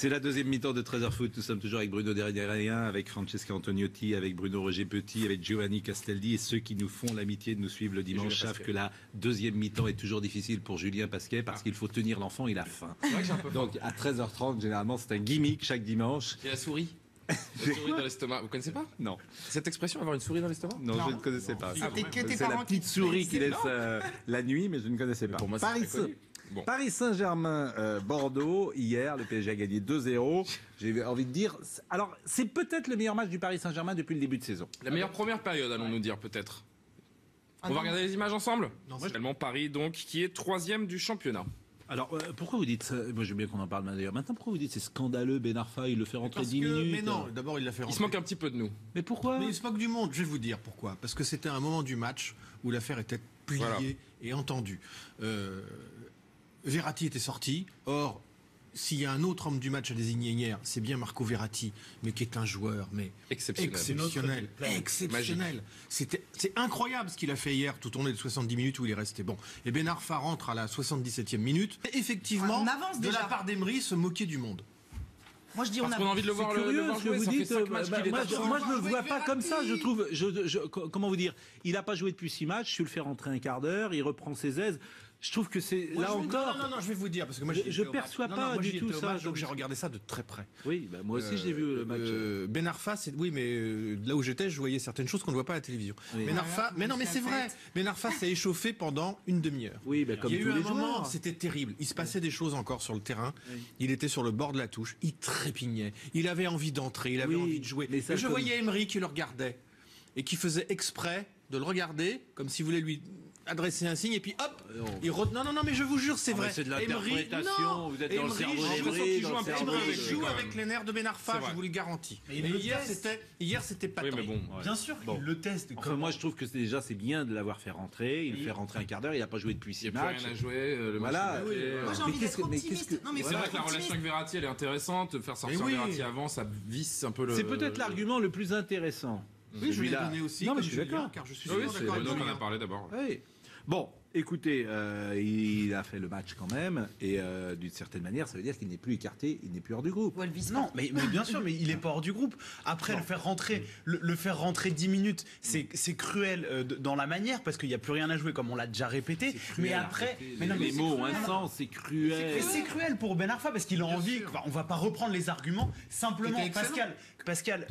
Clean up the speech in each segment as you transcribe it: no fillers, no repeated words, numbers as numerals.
C'est la deuxième mi-temps de 13h Foot. Nous sommes toujours avec Bruno Derrien, avec Francesca Antoniotti, avec Bruno Roger Petit, avec Giovanni Castaldi et ceux qui nous font l'amitié de nous suivre le dimanche savent que la deuxième mi-temps est toujours difficile pour Julien Pasquet parce qu'il faut tenir l'enfant, il a faim. Donc à 13h30, généralement, c'est un gimmick chaque dimanche. Et la souris. La souris dans l'estomac. Vous connaissez pas? Non. Cette expression, avoir une souris dans l'estomac? Non, je ne connaissais pas. C'est la petite souris qui laisse la nuit, mais je ne connaissais pas. Pour moi, Bon. Paris Saint-Germain, Bordeaux, hier, le PSG a gagné 2-0. J'ai envie de dire... Alors, c'est peut-être le meilleur match du Paris Saint-Germain depuis le début de saison. La meilleure première période, allons-nous dire, peut-être. On va regarder les images ensemble. Finalement, Paris, donc, qui est 3e du championnat. Alors, pourquoi vous dites ça? Moi, j'aime bien qu'on en parle d'ailleurs. Maintenant, pourquoi vous dites c'est scandaleux, Ben Arfa, il le fait rentrer 10 minutes? Mais non, d'abord, il l'a fait rentrer. Il se moque un petit peu de nous. Mais pourquoi? Mais il se moque du monde, je vais vous dire pourquoi. Parce que c'était un moment du match où l'affaire était pliée et entendue. Verratti était sorti. Or, s'il y a un autre homme du match à désigner hier, c'est bien Marco Verratti, mais qui est un joueur exceptionnel. C'est incroyable ce qu'il a fait hier, tout tourné de 70 minutes où il est resté bon. Et Ben Arfa rentre à la 77e minute. Et effectivement, de la part d'Emery, se moquer du monde. Moi je dis Parce qu'on a envie de le voir jouer, vous ça dites, fait 5 matchs qu'il est absent. moi je le vois pas comme ça, je trouve. Comment vous dire? Il n'a pas joué depuis 6 matchs, je le fais rentrer un quart d'heure, il reprend ses aises. Je trouve que c'est là encore. Non, je vais vous dire parce que moi je perçois pas du tout ça. Donc j'ai regardé ça de très près. Oui, moi aussi j'ai vu le match. Ben Arfa, mais là où j'étais, je voyais certaines choses qu'on ne voit pas à la télévision. Oui. Ben Arfa, mais non, mais c'est vrai. Ben Arfa s'est échauffé pendant une demi-heure. Oui, comme il y a tous eu les un moment, joueurs. c'était terrible. Il se passait des choses encore sur le terrain. Oui. Il était sur le bord de la touche. Il trépignait. Il avait envie d'entrer. Il avait envie de jouer. Mais je voyais Emery qui le regardait et qui faisait exprès de le regarder comme s'il voulait lui adresser un signe et puis hop, non, mais je vous jure, c'est vrai. C'est de l'interprétation. Vous êtes dans le cerveau d'Emery. Emery joue avec les nerfs de Ben Arfa, je vous le garantis. Et hier, c'était pas tant. Bien sûr qu'il le teste. Moi, je trouve que déjà c'est bien de l'avoir fait rentrer. Il fait rentrer un quart d'heure. Il n'a pas joué depuis 6 matchs. Il n'y a plus rien à jouer. Voilà. Moi, j'ai envie d'être optimiste. C'est vrai que la relation avec Verratti, elle est intéressante. Faire sortir Verratti avant, ça visse un peu le. C'est peut-être l'argument le plus intéressant. Oui, je l'ai donné aussi. Non, mais je suis d'accord. Car je suis d'accord. On en a parlé d'abord. Oui. Bon, écoutez, il a fait le match quand même, et d'une certaine manière, ça veut dire qu'il n'est plus écarté, il n'est plus hors du groupe. Non, mais bien sûr, mais il n'est pas hors du groupe. Après, le faire rentrer 10 minutes, c'est cruel dans la manière, parce qu'il n'y a plus rien à jouer, comme on l'a déjà répété. Mais après, les mots ont un sens, c'est cruel. C'est cruel pour Ben Arfa, parce qu'il a envie. On va pas reprendre les arguments. Simplement, Pascal,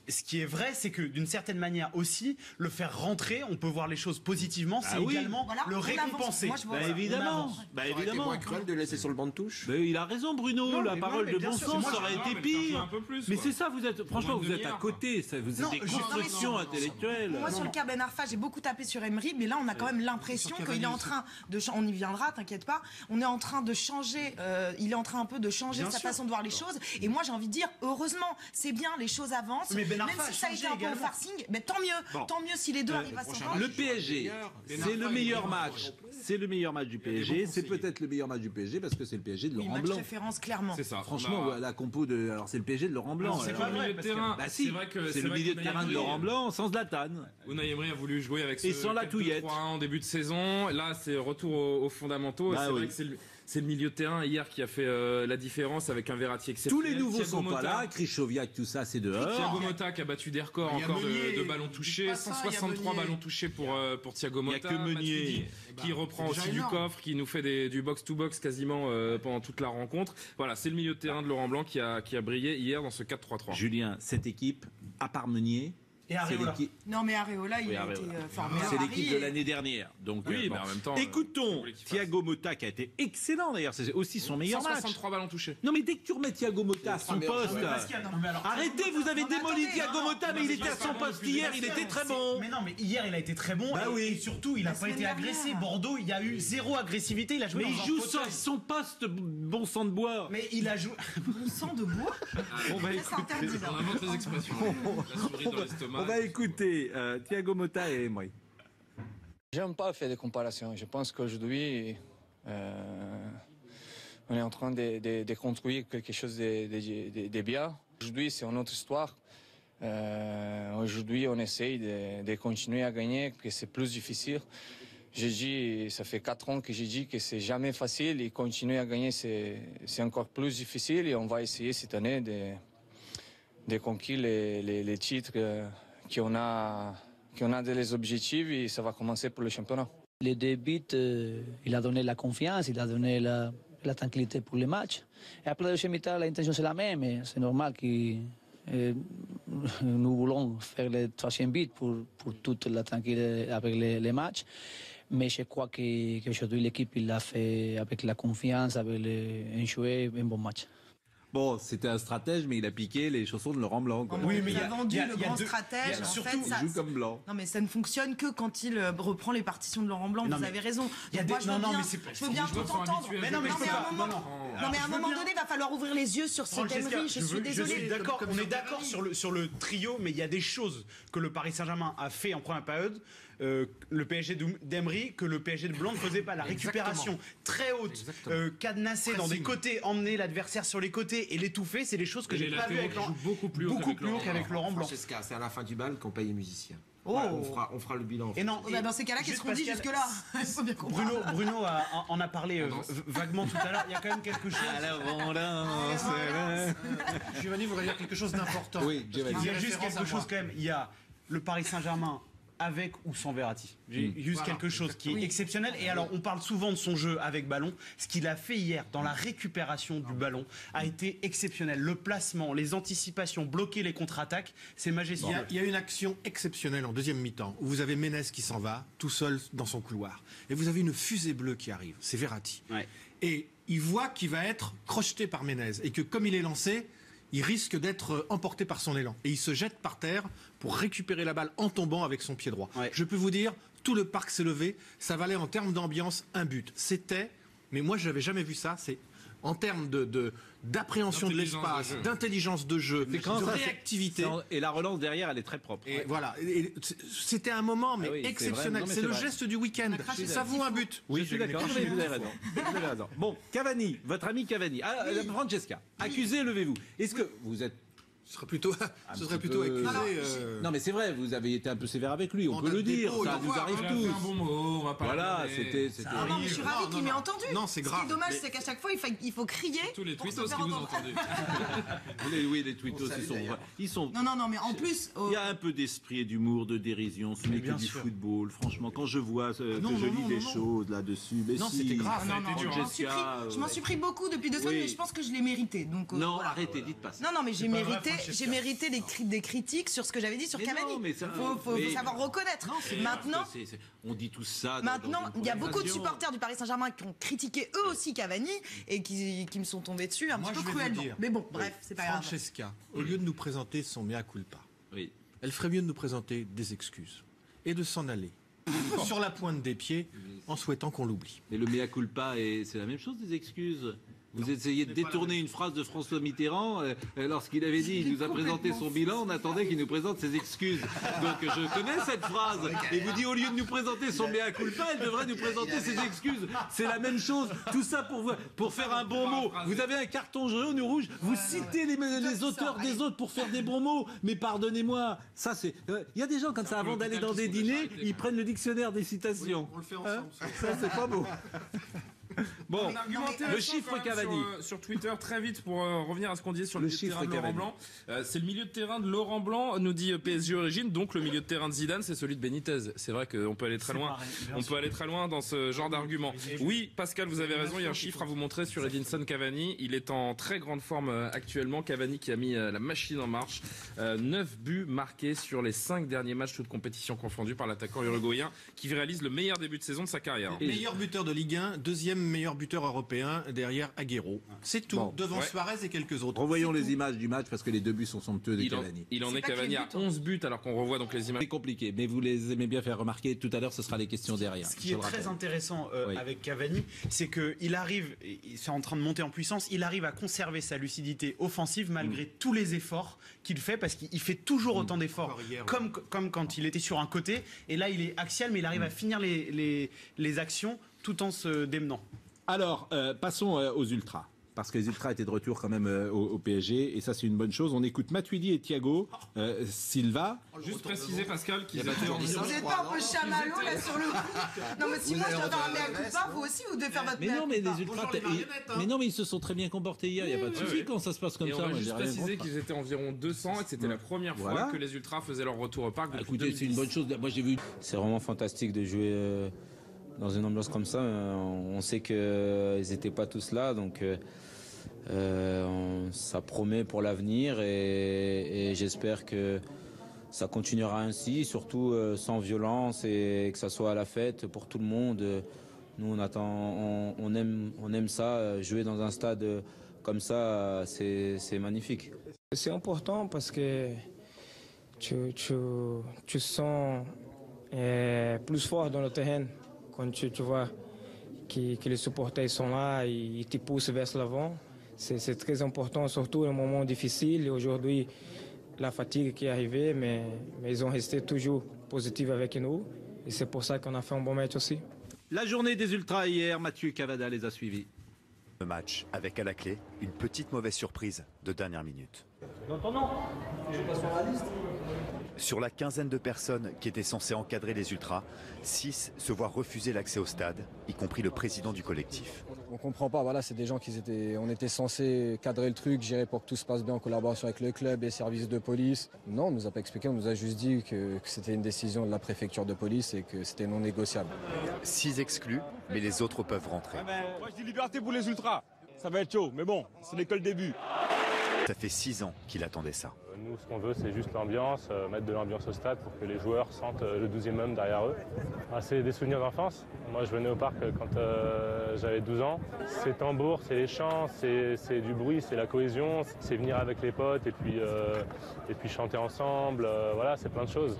ce qui est vrai, c'est que d'une certaine manière aussi, le faire rentrer, on peut voir les choses positivement, c'est également le récompenser. Évidemment. C'est moins cruel de laisser sur le banc de touche. Il a raison, Bruno. La parole de bon sens aurait été pire. Mais c'est ça, franchement, vous êtes à côté. Vous êtes des constructions intellectuelles. Moi, sur le cas Ben Arfa, j'ai beaucoup tapé sur Emery, mais là, on a quand même l'impression qu'il est en train de. On y viendra, t'inquiète pas. On est en train de changer. Il est en train un peu de changer sa façon de voir les choses. Et moi, j'ai envie de dire, heureusement, c'est bien, les choses avancent. Mais Ben Arfa, même si ça a été un peu le farcing, mais tant mieux si les deux arrivent à s'entendre. Le PSG, c'est le meilleur match. C'est le meilleur match du PSG. C'est peut-être le meilleur match du PSG parce que c'est le PSG de Laurent Blanc. Référence clairement. C'est ça. Franchement, la compo de. Alors c'est le PSG de Laurent Blanc. C'est pas le milieu de terrain. C'est vrai que c'est le milieu de terrain de Laurent Blanc sans Zlatan. Unai Emery a voulu jouer avec et sans la touillette 3-1 en début de saison. Là, c'est retour aux fondamentaux. C'est vrai que c'est le milieu de terrain hier qui a fait la différence avec un Verratti exceptionnel. Tous les nouveaux sont pas là. Krychowiak, tout ça, c'est dehors. Thiago Motta qui a battu des records encore de ballons touchés. 163 ballons touchés pour Thiago Motta. Il n'y a que Meunier qui reprend aussi du coffre, qui nous fait du box-to-box quasiment pendant toute la rencontre. Voilà, c'est le milieu de terrain de Laurent Blanc qui a brillé hier dans ce 4-3-3. Julien, cette équipe, à part Meunier, et Areola. Non mais Areola, il a été formé. C'est l'équipe de l'année dernière. Donc mais en même temps. Écoutons Thiago Motta qui a été excellent d'ailleurs. C'est aussi son meilleur match. 163 ballons touchés. Non mais dès que tu remets Thiago Motta à son poste, arrêtez, vous avez démoli Thiago Motta, mais il était à son poste hier, il était très bon. Mais non, mais hier il a été très bon. Et surtout il n'a pas été agressé. Bordeaux, il y a eu zéro agressivité. Il a joué. Mais il joue sur son poste, bon sang de bois. Mais il a joué. Bon sang de bois. On va écouter. On invente les expressions. La souris dans l'estomac. On va écouter Thiago Motta et Emery. J'aime pas faire des comparaisons. Je pense qu'aujourd'hui, on est en train de construire quelque chose de bien. Aujourd'hui, c'est une autre histoire. Aujourd'hui, on essaye de continuer à gagner, que c'est plus difficile. j'ai dit, ça fait 4 ans que j'ai dit que c'est jamais facile et continuer à gagner, c'est encore plus difficile et on va essayer cette année de conquérir les titres qu'on a des objectifs et ça va commencer pour le championnat. Les 2 buts, il a donné la confiance, il a donné la tranquillité pour le match. Et après la deuxième mi-temps, l'intention c'est la même. C'est normal que nous voulons faire le 3e but pour toute la tranquillité avec les matchs. Mais je crois qu'aujourd'hui l'équipe l'a fait avec la confiance, avec un joué, un bon match. Bon, c'était un stratège, mais il a piqué les chaussons de Laurent Blanc. Quoi. Oui, mais il a vendu le grand stratège. En fait, il joue comme Blanc. Non, mais ça ne fonctionne que quand il reprend les partitions de Laurent Blanc. Vous avez raison. Je veux bien tout entendre. Mais à un moment donné, il va falloir ouvrir les yeux sur cette Emery. Je suis désolé. On est d'accord sur le trio, mais il y a des choses que le Paris Saint-Germain a fait en première période. Le PSG d'Emery que le PSG de Blanc ne faisait pas. La récupération très haute, cadenassée dans des côtés, emmener l'adversaire sur les côtés et l'étouffer, c'est des choses que j'ai pas vues avec beaucoup plus haut qu'avec Laurent Blanc. C'est à la fin du bal qu'on paye les musiciens. Oh. Voilà, on fera le bilan. Et non, dans ces cas-là, qu'est-ce qu'on dit jusque-là? Il faut bien comprendre. Bruno en a parlé vaguement tout à l'heure. Il y a quand même quelque chose. Giovanni voudrait dire quelque chose d'important. Oui, Giovanni. Il y a juste quelque chose quand même. Il y a le Paris Saint-Germain avec ou sans Verratti. J'ai juste quelque chose qui est exceptionnel. Et alors, on parle souvent de son jeu avec ballon. Ce qu'il a fait hier dans la récupération du ballon a été exceptionnel. Le placement, les anticipations, bloquer les contre-attaques, c'est majestueux. Il y a une action exceptionnelle en deuxième mi-temps où vous avez Ménez qui s'en va tout seul dans son couloir. Et vous avez une fusée bleue qui arrive. C'est Verratti. Ouais. Et il voit qu'il va être crocheté par Ménez. Et que comme il est lancé, il risque d'être emporté par son élan. Et il se jette par terre pour récupérer la balle en tombant avec son pied droit. Ouais. Je peux vous dire, tout le parc s'est levé. Ça valait en termes d'ambiance un but. C'était, mais moi je n'avais jamais vu ça, c'est en termes d'appréhension de l'espace, d'intelligence de jeu, de réactivité. Et la relance derrière, elle est très propre. Et voilà. C'était un moment mais exceptionnel. C'est le geste du week-end. Ça vaut un but. Oui, je suis d'accord. Vous avez raison. Bon, Cavani, votre ami Cavani. Francesca, accusé, levez-vous. Est-ce que vous êtes... Ce serait plutôt accusé. Non, mais c'est vrai, vous avez été un peu sévère avec lui, on peut le dire, ça nous arrive tous. Un bon mot, on va pas. Voilà, c'était. Non, mais je suis ravie qu'il m'ait entendu. Non, c'est grave. Ce qui est dommage, c'est qu'à chaque fois, il faut crier. Tous les tweetos qui vous ont entendu. Oui, les tweetos, ils sont. Non, mais en plus. Il y a un peu d'esprit et d'humour, de dérision. Ce n'est que du football. Franchement, quand je vois que je lis des choses là-dessus. Non, c'était grave. Je m'en suis pris beaucoup depuis 2 semaines, mais je pense que je l'ai mérité. Non, arrêtez, dites pas ça. Non, mais j'ai mérité des critiques sur ce que j'avais dit sur Cavani. Il faut savoir reconnaître. Maintenant, on dit tout ça. Maintenant, il y a beaucoup de supporters du Paris Saint-Germain qui ont critiqué eux aussi Cavani et qui me sont tombés dessus un petit peu cruellement. Mais bon, bref, c'est pas grave. Francesca, au lieu de nous présenter son mea culpa, elle ferait mieux de nous présenter des excuses et de s'en aller sur la pointe des pieds en souhaitant qu'on l'oublie. Mais le mea culpa, c'est la même chose des excuses. Vous essayez de détourner une phrase de François Mitterrand lorsqu'il avait dit, il nous a présenté son bilan, on attendait qu'il nous présente ses excuses. Donc je connais cette phrase. Et vous dites, au lieu de nous présenter son mea culpa, elle devrait nous présenter ses excuses. C'est la même chose. Tout ça pour faire un bon mot. Vous avez un carton jaune ou rouge, vous citez les auteurs des autres pour faire des bons mots. Mais pardonnez-moi, ça c'est... Il y a des gens comme ça, avant d'aller dans des dîners, ils prennent le dictionnaire des citations. On le fait ensemble. Ça c'est pas beau. Bon, le chiffre Cavani sur Twitter très vite pour revenir à ce qu'on disait sur le milieu de terrain de Laurent Blanc. C'est le milieu de terrain de Laurent Blanc, nous dit PSG Origine, donc le milieu de terrain de Zidane, c'est celui de Benitez. C'est vrai qu'on peut aller très loin. On peut aller très loin dans ce genre d'argument. Oui, Pascal, vous avez raison. Il y a un chiffre à vous montrer sur Edinson Cavani. Il est en très grande forme actuellement. Cavani qui a mis la machine en marche. 9 buts marqués sur les 5 derniers matchs, toutes compétitions confondues, par l'attaquant uruguayen qui réalise le meilleur début de saison de sa carrière. Meilleur buteur de Ligue 1, deuxième meilleur buteur européen derrière Agüero. C'est tout, devant Suarez et quelques autres. Revoyons les images du match parce que les 2 buts sont somptueux de Cavani. Il en est Cavani à 11 buts alors qu'on revoit donc les images. C'est compliqué, mais vous les aimez bien faire remarquer. Tout à l'heure, ce sera les questions derrière. Ce qui est très intéressant avec Cavani, c'est qu'il arrive, c'est en train de monter en puissance, il arrive à conserver sa lucidité offensive malgré tous les efforts qu'il fait, parce qu'il fait toujours autant d'efforts, comme quand il était sur un côté. Et là, il est axial, mais il arrive à finir les actions tout en se démenant. Alors, passons aux ultras. parce que les Ultras étaient de retour quand même au PSG, et ça c'est une bonne chose. On écoute Matuidi et Thiago Silva. Juste préciser, Pascal, qu'ils étaient en... Vous n'êtes pas un peu chamallow là sur le coup? Non mais si moi je dois faire un mea culpa, vous aussi vous devez faire votre mea culpa. Mais non, mais les Ultras, mais non, mais ils se sont très bien comportés hier, il n'y a pas de souci quand ça se passe comme ça. On va juste préciser qu'ils étaient environ 200 et que c'était la première fois que les Ultras faisaient leur retour au parc. Écoutez, c'est une bonne chose. Moi j'ai vu. C'est vraiment fantastique de jouer dans une ambiance comme ça. On sait qu'ils n'étaient pas tous là, donc ça promet pour l'avenir et j'espère que ça continuera ainsi, surtout sans violence et que ça soit à la fête pour tout le monde. Nous on aime ça, jouer dans un stade comme ça, c'est magnifique. C'est important parce que tu sens plus fort dans le terrain quand tu vois que les supporters sont là, ils te poussent vers l'avant. C'est très important, surtout un moment difficile. Aujourd'hui, la fatigue qui est arrivée, mais ils ont resté toujours positifs avec nous. Et c'est pour ça qu'on a fait un bon match aussi. La journée des Ultras hier, Mathieu Cavada les a suivis. Le match avec à la clé une petite mauvaise surprise de dernière minute. Sur la quinzaine de personnes qui étaient censées encadrer les Ultras, 6 se voient refuser l'accès au stade, y compris le président du collectif. On comprend pas, voilà, c'est des gens on était censés cadrer le truc, gérer pour que tout se passe bien en collaboration avec le club et les services de police. Non, on nous a pas expliqué, on nous a juste dit que c'était une décision de la préfecture de police et que c'était non négociable. 6 exclus, mais les autres peuvent rentrer. Moi je dis liberté pour les Ultras, ça va être chaud, mais bon, ce n'est que le début. Ça fait 6 ans qu'il attendait ça. Nous, ce qu'on veut, c'est juste l'ambiance, mettre de l'ambiance au stade pour que les joueurs sentent le 12e homme derrière eux. C'est des souvenirs d'enfance. Moi, je venais au parc quand j'avais 12 ans. C'est tambour, c'est les chants, c'est du bruit, c'est la cohésion, c'est venir avec les potes et puis chanter ensemble. Voilà, c'est plein de choses.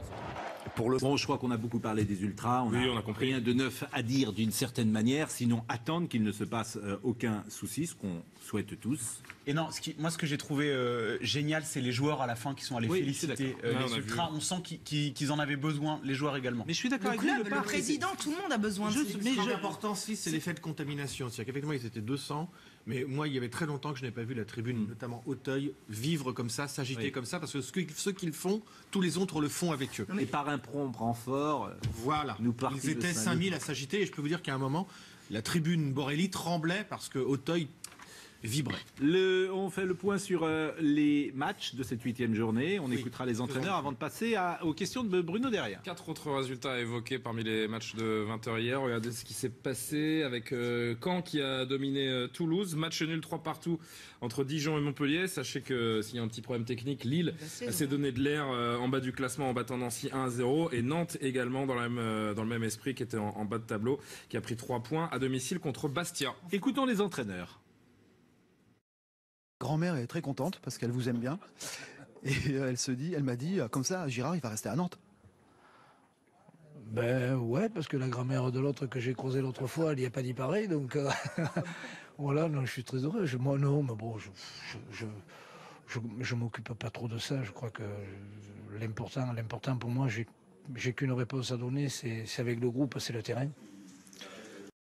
Bon, je crois qu'on a beaucoup parlé des Ultras. On a compris. Rien de neuf à dire d'une certaine manière, sinon attendre qu'il ne se passe aucun souci, ce qu'on souhaite tous. Et non, moi ce que j'ai trouvé génial, c'est les joueurs à la fin qui sont allés féliciter les Ultras. On sent qu'ils en avaient besoin, les joueurs également. Mais je suis d'accord avec vous. Le président, tout le monde a besoin de ça. Mais l'important, c'est l'effet de contamination. C'est-à-dire qu'effectivement, ils étaient 200. Mais moi, il y avait très longtemps que je n'ai pas vu la tribune, notamment Auteuil, vivre comme ça, s'agiter comme ça, parce que ceux qui le font, tous les autres le font avec eux. Et par un prompt renfort, voilà. Ils étaient 5000 à s'agiter, et je peux vous dire qu'à un moment, la tribune Borelli tremblait parce que Auteuil vibrait. On fait le point sur les matchs de cette 8e journée. On écoutera les entraîneurs avant de passer aux questions de Bruno derrière. 4 autres résultats à évoquer parmi les matchs de 20h hier. Regardez ce qui s'est passé avec Caen qui a dominé Toulouse. Match nul 3 partout entre Dijon et Montpellier. Sachez que s'il y a un petit problème technique, Lille s'est donné de l'air en bas du classement en battant Nancy 1-0. Et Nantes également dans le même esprit qui était en bas de tableau, qui a pris 3 points à domicile contre Bastia. Écoutons les entraîneurs. Grand-mère est très contente parce qu'elle vous aime bien. Et elle m'a dit, comme ça, Girard, il va rester à Nantes. Ben ouais, parce que la grand-mère de l'autre que j'ai croisée l'autre fois, elle n'y a pas dit pareil. Donc voilà, non, je suis très heureux. Moi non, mais bon, je m'occupe pas trop de ça. Je crois que l'important pour moi, j'ai qu'une réponse à donner, c'est avec le groupe, c'est le terrain.